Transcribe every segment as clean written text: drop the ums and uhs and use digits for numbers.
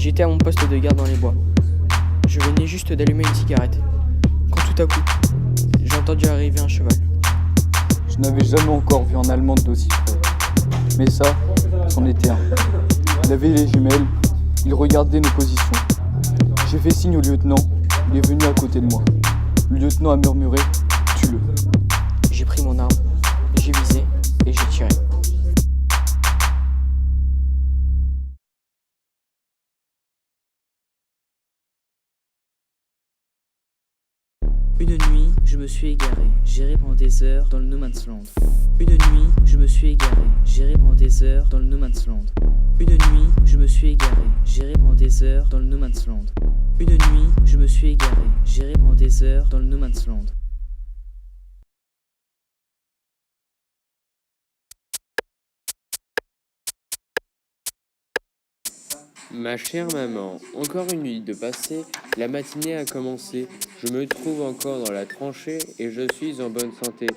J'étais à mon poste de garde dans les bois. Je venais juste d'allumer une cigarette, quand tout à coup, j'ai entendu arriver un cheval. Je n'avais jamais encore vu un Allemand d'aussi près. Mais ça, c'en était un. Il avait les jumelles, il regardait nos positions. J'ai fait signe au lieutenant, il est venu à côté de moi. Le lieutenant a murmuré « Tue-le ». J'ai pris mon arme, j'ai visé et j'ai tiré. Une nuit, je me suis égaré, j'errais pendant des heures dans le No Man's Land. Une nuit, je me suis égaré, j'errais pendant des heures dans le No Man's Land. Une nuit, je me suis égaré, j'errais pendant des heures dans le No Man's Land. Une nuit, je me suis égaré, j'errais pendant des heures dans le No Man's Land. Ma chère maman, encore une nuit de passée, la matinée a commencé. Je me trouve encore dans la tranchée et je suis en bonne santé.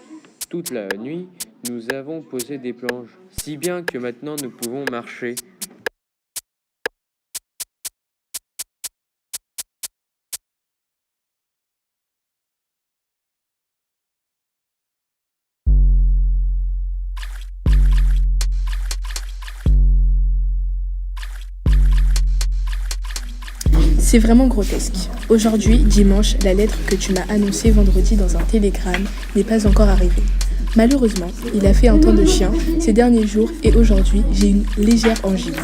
Toute la nuit, nous avons posé des planches, si bien que maintenant nous pouvons marcher. C'est vraiment grotesque. Aujourd'hui, dimanche, la lettre que tu m'as annoncée vendredi dans un télégramme n'est pas encore arrivée. Malheureusement, il a fait un temps de chien ces derniers jours et aujourd'hui, j'ai une légère angine.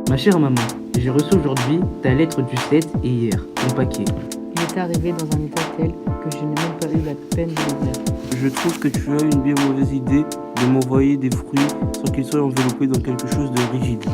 Ma chère maman, j'ai reçu aujourd'hui ta lettre du 7 et hier, mon paquet. Il est arrivé dans un état tel que je n'ai même pas eu la peine de l'ouvrir. Je trouve que tu as une bien mauvaise idée de m'envoyer des fruits sans qu'ils soient enveloppés dans quelque chose de rigide.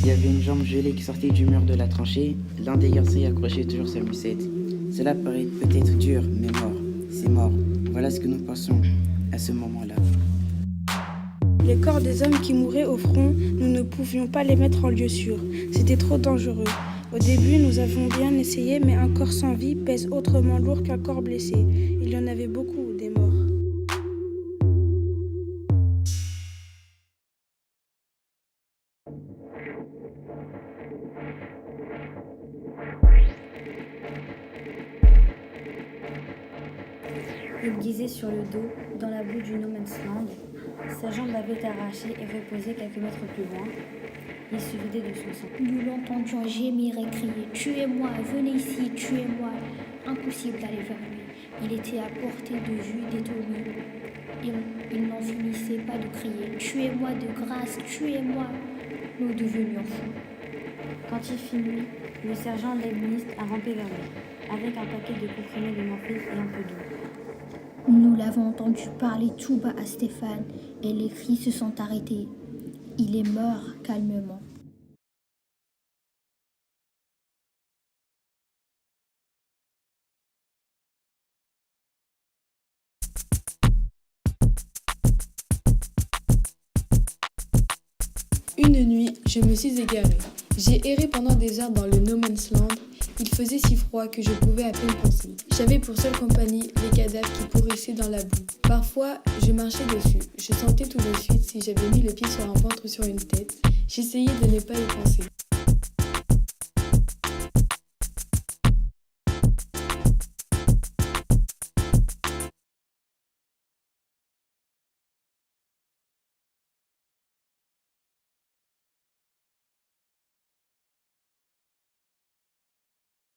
Il y avait une jambe gelée qui sortait du mur de la tranchée. L'un des garçons y accrochait toujours sa musette. Cela paraît peut-être dur, mais mort. C'est mort. Voilà ce que nous pensons à ce moment-là. Les corps des hommes qui mouraient au front, nous ne pouvions pas les mettre en lieu sûr. C'était trop dangereux. Au début, nous avons bien essayé, mais un corps sans vie pèse autrement lourd qu'un corps blessé. Il y en avait beaucoup, des morts. Il gisait sur le dos, dans la boue du No Man's Land. Sa jambe avait arraché et reposait quelques mètres plus loin. Il se vidait de son sang. Nous l'entendions gémir et crier « Tuez-moi, venez ici, tuez-moi !» Impossible d'aller vers lui. Il était à portée de vue détenu. Il n'en finissait pas de crier « Tuez-moi de grâce, tuez-moi !» Nous devenions fous. Quand il fit nuit, le sergent Leibniz a rampé vers lui, avec un paquet de comprimés de morphine et un peu d'eau. Nous l'avons entendu parler tout bas à Stéphane et les cris se sont arrêtés. Il est mort calmement. Une nuit, je me suis égarée. J'ai erré pendant des heures dans le No Man's Land. Il faisait si froid que je pouvais à peine penser. J'avais pour seule compagnie les cadavres qui pourrissaient dans la boue. Parfois, je marchais dessus. Je sentais tout de suite si j'avais mis le pied sur un ventre ou sur une tête. J'essayais de ne pas y penser.